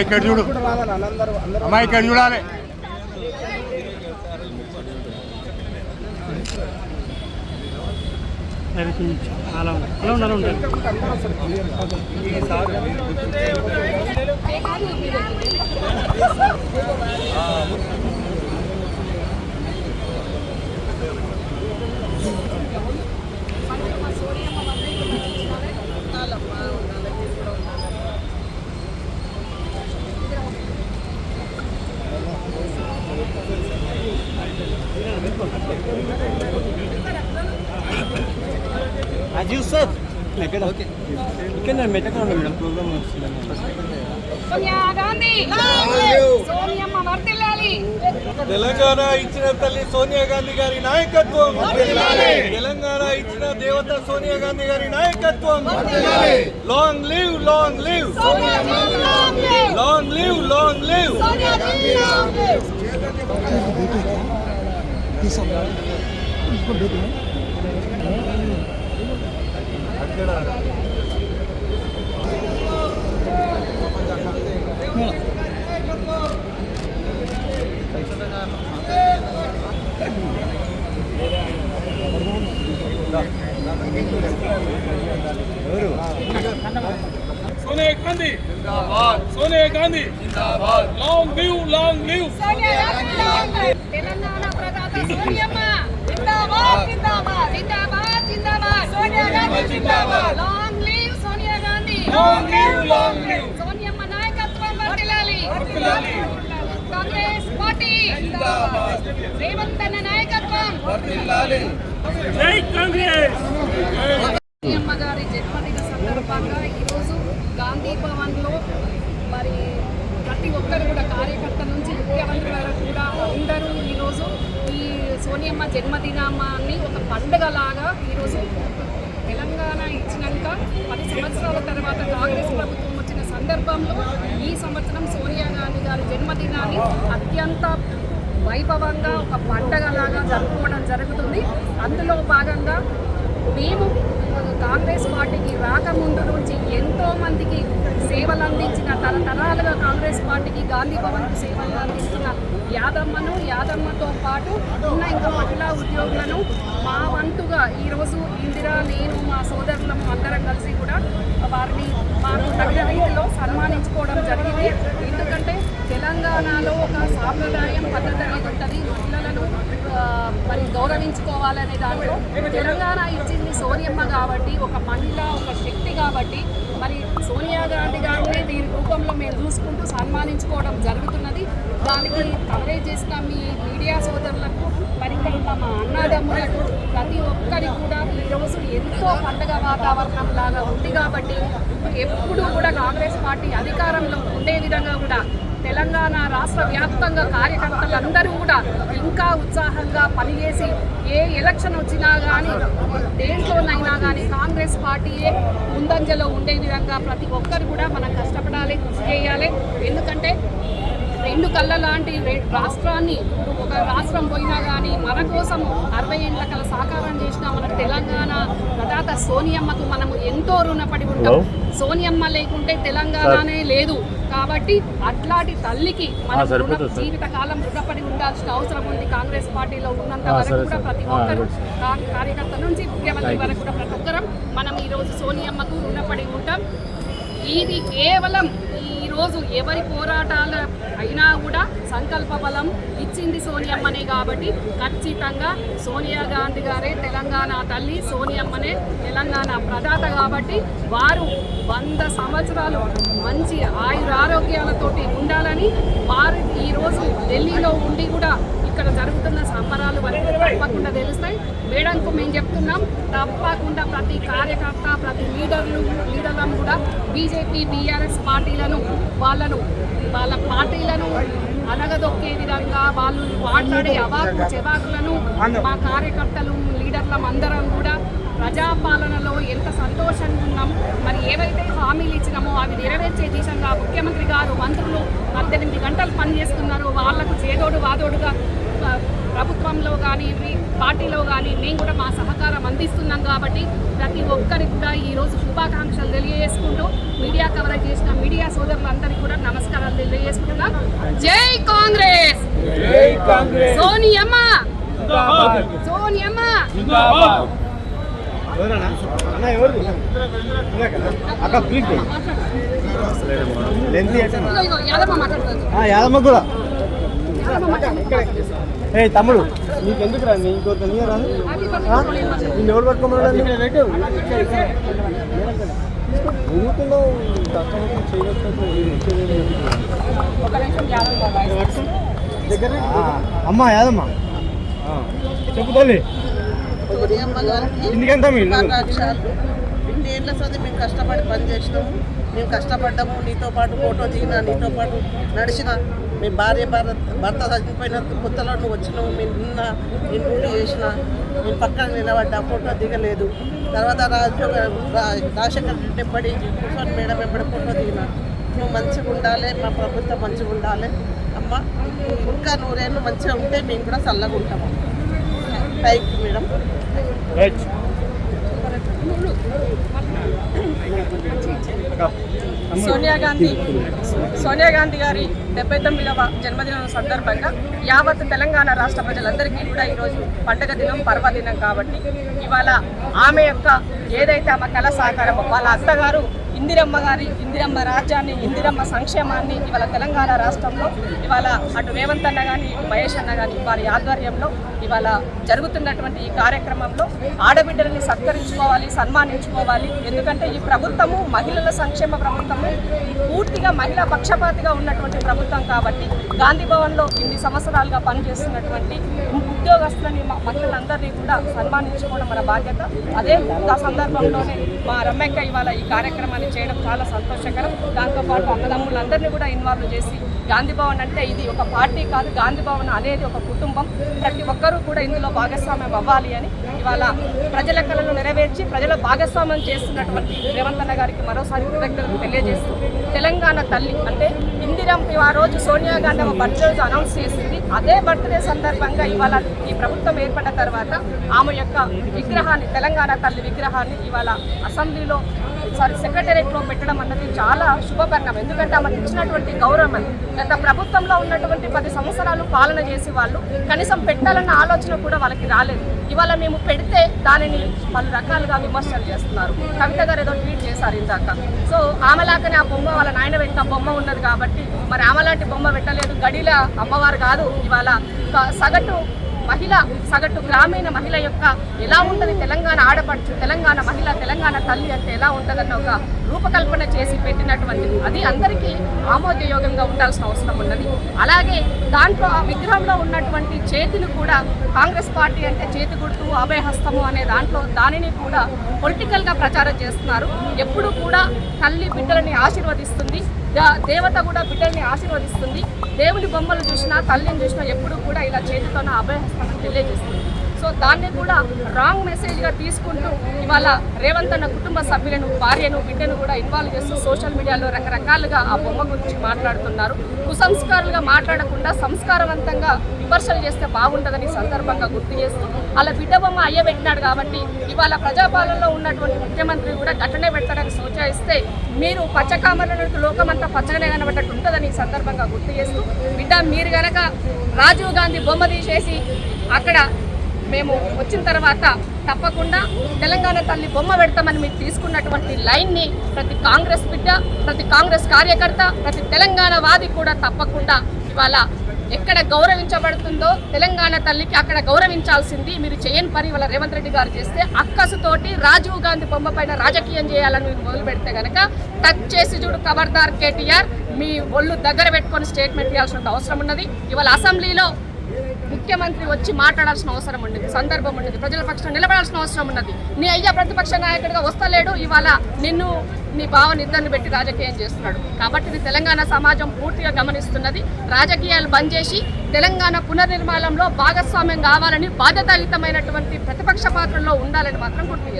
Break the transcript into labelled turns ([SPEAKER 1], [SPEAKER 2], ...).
[SPEAKER 1] ఇక్కడ చూడు అమ్మా, ఇక్కడ చూడాలి.
[SPEAKER 2] అలా ఉండాలి. అజీవ్ సార్ ఇక్కడ మెట్టకండి మేడం ప్రోగ్రామ్
[SPEAKER 3] సోనియా గాంధీ సోనియమ్మ వర్ధిల్లాలి.
[SPEAKER 4] తెలంగాణ ఇచ్చిన తల్లి సోనియా గాంధీ గారి నాయకత్వం, తెలంగాణ ఇచ్చిన దేవత సోనియా గాంధీ గారి నాయకత్వం. Long live, long live, long live, long live.
[SPEAKER 5] Sonia Gandhi జిందాబాద్, సోనియా గాంధీ జిందాబాద్. Long live, long live
[SPEAKER 3] Sonia Gandhi. Telangana ప్రదాత సోనియమ్మ జిందాబాద్, జిందాబాద్, జిందాబాద్, జిందాబాద్. సోనియా గాంధీ జిందాబాద్. Long live Sonia Gandhi,
[SPEAKER 5] long live, long live.
[SPEAKER 3] సోనియమ్మ నాయకత్వం వర్ధిల్లాలి. కాంగ్రెస్ పార్టీ
[SPEAKER 5] జిందాబాద్,
[SPEAKER 3] రేవంత్ అన్న నాయకత్వం
[SPEAKER 5] వర్ధిల్లాలి. జై కాంగ్రెస్.
[SPEAKER 3] సోనియమ్మ గారి జన్మదిన సందర్భంగా ఈరోజు గాంధీ భవన్లో మరి ప్రతి ఒక్కరు కూడా కార్యకర్త నుంచి ముఖ్యమంత్రి వరకు కూడా అందరూ ఈరోజు ఈ సోనియమ్మ జన్మదినాన్ని ఒక పండుగలాగా ఈరోజు తెలంగాణ ఇచ్చినాక 10 సంవత్సరాల తర్వాత కాంగ్రెస్ ప్రభుత్వం వచ్చిన సందర్భంలో ఈ సంవత్సరం సోనియా గాంధీ గారి జన్మదినాన్ని అత్యంత వైభవంగా ఒక పండగలాగా జరుపుకోవడం జరుగుతుంది. అందులో భాగంగా మేము కాంగ్రెస్ పార్టీకి రాకముందు నుంచి ఎంతో మందికి సేవలు అందించిన, తరతరాలుగా కాంగ్రెస్ పార్టీకి గాంధీ భవన్కు సేవలు అందించిన యాదమ్మతో పాటు ఉన్న ఇంకా మహిళా ఉద్యోగులను మా వంతుగా ఈరోజు ఇందిరా, నేను, మా సోదరులము అందరం కలిసి కూడా వారిని మాకు తగిన రీతిలో సన్మానించుకోవడం జరిగింది. ఎందుకంటే తెలంగాణలో ఒక సాంప్రదాయం పద్ధతి అనేది ఉంటుంది. మహిళలను మరి గౌరవించుకోవాలనే దాంట్లో తెలంగాణ ఇచ్చింది సోనియమ్మ కాబట్టి, ఒక మహిళ, ఒక శక్తి కాబట్టి మరి సోనియా గాంధీ గారిని దీని రూపంలో మేము చూసుకుంటూ సన్మానించుకోవడం జరుగుతున్నది. దానికి కవరేజ్ చేసిన మీ మీడియా సోదరులకు, మరి ఇక్కడ ఉన్న మా అన్నదమ్ములకు, ప్రతి ఒక్కరికి కూడా ఈరోజు ఎంతో పండుగ వాతావరణం లాగా ఉంది కాబట్టి ఎప్పుడు కూడా కాంగ్రెస్ పార్టీ అధికారంలో ఉండే విధంగా కూడా తెలంగాణ రాష్ట్ర వ్యాప్తంగా కార్యకర్తలందరూ కూడా ఇంకా ఉత్సాహంగా పనిచేసి ఏ ఎలక్షన్ వచ్చినా కానీ దేంట్లోనైనా కానీ కాంగ్రెస్ పార్టీయే ముందంజలో ఉండే విధంగా ప్రతి ఒక్కరు కూడా మనం కష్టపడాలి, కృషి చేయాలి. ఎందుకంటే రెండు కళ్ళ లాంటి రాష్ట్రాన్ని, ఒక రాష్ట్రం పోయినా కానీ మన కోసం 60 ఏళ్ల కల సాకారం చేసిన మన తెలంగాణ ప్రదాత సోనియమ్మకు మనము ఎంతో రుణపడి ఉంటాం. సోనియమ్మ లేకుంటే తెలంగాణనే లేదు. కాబట్టి అట్లాంటి తల్లికి మనం జీవితకాలం రుణపడి ఉండాల్సిన అవసరం ఉంది. కాంగ్రెస్ పార్టీలో ఉన్నంత వరకు కూడా ప్రతి ఒక్కరు, కార్యకర్త నుంచి ముఖ్యమంత్రి వరకు కూడా ప్రతి ఒక్కరం మనం ఈరోజు సోనియమ్మకు రుణపడి ఉంటాం. ఇది కేవలం ఈరోజు ఎవరి పోరాటాలు అయినా కూడా సంకల్ప బలం ఇచ్చింది సోనియమ్మనే కాబట్టి ఖచ్చితంగా సోనియా గాంధీ గారే తెలంగాణ తల్లి, సోనియమ్మనే తెలంగాణ ప్రదాత కాబట్టి వారు 100 సంవత్సరాలు మంచి ఆయురారోగ్యాలతోటి ఉండాలని వారు ఈరోజు ఢిల్లీలో ఉండి కూడా ఇక్కడ జరుగుతున్న సంబరాలు వరకు తప్పకుండా తెలుస్తాయి. మేడంకు మేము చెప్తున్నాం, తప్పకుండా ప్రతి కార్యకర్త, ప్రతి లీడర్లను కూడా బీజేపీ, బీఆర్ఎస్ పార్టీలను వాళ్ళ పార్టీలను అనగదొక్కే విధంగా వాళ్ళు మాట్లాడే అవాకు చెవాకులను మా కార్యకర్తలు, లీడర్లం అందరం కూడా ప్రజాపాలనలో ఎంత సంతోషంగా ఉన్నాం. మరి ఏవైతే హామీలు ఇచ్చినామో అవి నెరవేర్చే దిశగా ముఖ్యమంత్రి గారు, మంత్రులు 18 గంటలు పనిచేస్తున్నారో వాళ్లకు చేదోడు వాదోడుగా ప్రభుత్వంలో కానీ పార్టీలో కానీ మేము కూడా మా సహకారం అందిస్తున్నాం కాబట్టి ప్రతి ఒక్కరికి కూడా ఈరోజు శుభాకాంక్షలు తెలియజేసుకుంటూ మీడియా కవరేజ్ చేసిన మీడియా సోదరులందరికీ కూడా నమస్కారాలు తెలియజేసుకుంటున్నాం. జై కాంగ్రెస్, సోనియమ్మ, సోనియమ్మ.
[SPEAKER 2] యాదమ్మ కూడా తమ్ముడు నీకెందుకు రా ఇంకొక నీ రాదు నిన్ను ఎవరు పట్టుకోమన్నాడు అమ్మా యాదమ్మ చెప్పు తల్లి ఎందుకంత
[SPEAKER 6] ఇన్నేళ్ళ సంది మేము కష్టపడి పని చేసినాము, మేము కష్టపడ్డాము. నీతో పాటు ఫోటో దిగినా, నీతో పాటు నడిచిన, మేము భర్త చనిపోయిన కొత్తలో నువ్వు వచ్చినావు, మేము నిన్న నేను డ్యూటీ చేసిన, నేను పక్కన నిలబడ్డా, ఫోటో దిగలేదు. తర్వాత రాజశేఖర్ రెడ్డి ఎంబడి కూర్చొని మేడం ఎంబడి ఫోటో దిగిన. నువ్వు మంచిగా ఉండాలి, మా ప్రభుత్వం మంచిగా ఉండాలి అమ్మ, ఇంకా నూరేళ్ళు మంచిగా ఉంటే మేము కూడా చల్లగా ఉంటాము. Thank you madam.
[SPEAKER 7] Sonia Gandhi గారి 79వ జన్మదినం సందర్భంగా యావత్ తెలంగాణ రాష్ట్ర ప్రజలందరికీ కూడా ఈరోజు పండుగ దినం, పర్వదినం కాబట్టి ఇవాళ ఆమె యొక్క ఏదైతే ఆమె కళ సాకారమో వాళ్ళ అత్తగారు ఇందిరమ్మ రాజ్యాన్ని, ఇందిరమ్మ సంక్షేమాన్ని ఇవాళ తెలంగాణ రాష్ట్రంలో ఇవాళ అటు రేవంత్ అన్న కానీ, మహేష్ అన్న కానీ వారి ఆధ్వర్యంలో ఇవాళ జరుగుతున్నటువంటి ఈ కార్యక్రమంలో ఆడబిడ్డలని సత్కరించుకోవాలి, సన్మానించుకోవాలి. ఎందుకంటే ఈ ప్రభుత్వము మహిళల సంక్షేమ ప్రభుత్వము, పూర్తిగా మహిళా పక్షపాతిగా ఉన్నటువంటి ప్రభుత్వం కాబట్టి గాంధీ భవన్లో ఇన్ని సంవత్సరాలుగా పనిచేస్తున్నటువంటి ఉద్యోగస్తులని మహిళలందరినీ కూడా సన్మానించుకోవడం మన బాధ్యత. అదే సందర్భంలోనే మా రమ్యక్క ఇవాళ ఈ కార్యక్రమాన్ని చేయడం చాలా సంతోషకరం. దాంతోపాటు అన్నదమ్ములందరినీ కూడా ఇన్వాల్వ్ చేసి గాంధీ భవన్ అంటే ఇది ఒక పార్టీ కాదు, గాంధీ భవన్ అనేది ఒక కుటుంబం, ప్రతి ఒక్కరూ కూడా ఇందులో భాగస్వామ్యం అవ్వాలి అని ఇవాళ ప్రజల కళను నెరవేర్చి ప్రజల భాగస్వామ్యం చేస్తున్నటువంటి రేవంత్ అన్న గారికి మరోసారి కృతజ్ఞతలు తెలియజేస్తూ తెలంగాణ తల్లి అంటే ఆ రోజు సోనియా గాంధీ బర్త్డే రోజు అనౌన్స్ చేసింది. అదే బర్త్డే సందర్భంగా ఇవాళ ఈ ప్రభుత్వం ఏర్పడిన తర్వాత ఆమె యొక్క విగ్రహాన్ని, తెలంగాణ తల్లి విగ్రహాన్ని ఇవాళ అసెంబ్లీలో సెక్రటేరియట్లో పెట్టడం అన్నది చాలా శుభపరిణామం. ఎందుకంటే ఆమెకు ఇచ్చినటువంటి గౌరవం గత ప్రభుత్వంలో ఉన్నటువంటి 10 సంవత్సరాలు పాలన చేసి వాళ్ళు కనీసం పెట్టాలన్న ఆలోచన కూడా వాళ్ళకి రాలేదు. ఇవాళ మేము పెడితే దానిని పలు రకాలుగా విమర్శలు చేస్తున్నారు. కవిత గారు ఏదో ట్వీట్ చేశారు ఇందాక. సో ఆమెలాగానే ఆ బొమ్మ వాళ్ళ నాయన పెట్టిన బొమ్మ ఉన్నది కాబట్టి మరి ఆమెలాంటి బొమ్మ పెట్టలేదు. గడిల అమ్మవారు కాదు, ఇవాళ సగటు గ్రామీణ మహిళ యొక్క ఎలా ఉంటుంది తెలంగాణ ఆడపడుచు, తెలంగాణ మహిళ, తెలంగాణ తల్లి అంటే ఎలా ఉంటుందన్న ఒక రూపకల్పన చేసి పెట్టినటువంటిది. అది అందరికీ ఆమోదయోగంగా ఉండాల్సిన అవసరం ఉన్నది. అలాగే దాంట్లో ఆ విగ్రహంలో ఉన్నటువంటి చేతిని కూడా కాంగ్రెస్ పార్టీ అంటే చేతి గుర్తు, అభయహస్తము అనే దాంట్లో దానిని కూడా పొలిటికల్గా ప్రచారం చేస్తున్నారు. ఎప్పుడు కూడా తల్లి బిడ్డలని ఆశీర్వదిస్తుంది, దేవత కూడా బిడ్డల్ని ఆశీర్వదిస్తుంది. దేవుని బొమ్మలు చూసినా, తల్లిని చూసినా ఎప్పుడు కూడా ఇలా చేతితోన అభయహస్తాన్ని తెలియజేస్తుంది. సో దాన్ని కూడా రాంగ్ మెసేజ్గా తీసుకుంటూ ఇవాళ రేవంత్ అన్న కుటుంబ సభ్యులను, భార్యను, బిడ్డను కూడా ఇన్వాల్వ్ చేస్తూ సోషల్ మీడియాలో రకరకాలుగా ఆ బొమ్మ గురించి మాట్లాడుతున్నారు. కుసంస్కారాలుగా మాట్లాడకుండా సంస్కారవంతంగా విమర్శలు చేస్తే బాగుంటుందని సందర్భంగా గుర్తు చేస్తూ అలా బిడ్డ బొమ్మ పెట్టినాడు కాబట్టి ఇవాళ ప్రజాపాలనలో ఉన్నటువంటి ముఖ్యమంత్రి కూడా గట్టనే పెట్టడానికి సూచిస్తే మీరు పచ్చకామర్ల లోకమంతా పచ్చగానే కనబడ్డట్టు ఉంటుందని సందర్భంగా గుర్తు చేస్తూ బిడ్డ మీరు గనక రాజీవ్ గాంధీ బొమ్మ తీసేసి అక్కడ మేము వచ్చిన తర్వాత తప్పకుండా తెలంగాణ తల్లి బొమ్మ పెడతామని మీరు తీసుకున్నటువంటి లైన్ని ప్రతి కాంగ్రెస్ బిడ్డ, ప్రతి కాంగ్రెస్ కార్యకర్త, ప్రతి తెలంగాణ వాది కూడా తప్పకుండా ఇవాళ ఎక్కడ గౌరవించబడుతుందో తెలంగాణ తల్లికి అక్కడ గౌరవించాల్సింది. మీరు చేయని పని ఇవాళ రేవంత్ రెడ్డి గారు చేస్తే అక్కసుతోటి రాజీవ్ గాంధీ బొమ్మ పైన రాజకీయం చేయాలని మీరు మొదలు పెడితే కనుక టచ్ చేసి చూడు ఖబర్దార్ కేటీఆర్, మీ ఒళ్ళు దగ్గర పెట్టుకొని స్టేట్మెంట్ ఇవ్వాల్సిన అవసరం ఉన్నది. ఇవాళ అసెంబ్లీలో ముఖ్యమంత్రి వచ్చి మాట్లాడాల్సిన అవసరం ఉండేది, సందర్భం ఉండేది, ప్రజల పక్షం నిలబడాల్సిన అవసరం ఉన్నది. నీ అయ్యా ప్రతిపక్ష నాయకుడిగా వస్తలేడు, ఇవాళ నిన్ను నీ భావన ఇద్దరిని పెట్టి రాజకీయం చేస్తున్నాడు. కాబట్టి ఇది తెలంగాణ సమాజం పూర్తిగా గమనిస్తున్నది. రాజకీయాలు బంద్ చేసి తెలంగాణ పునర్నిర్మాణంలో భాగస్వామ్యం కావాలని, బాధ్యతాయుతమైనటువంటి ప్రతిపక్ష పాత్రలో ఉండాలని మాత్రం గుర్తు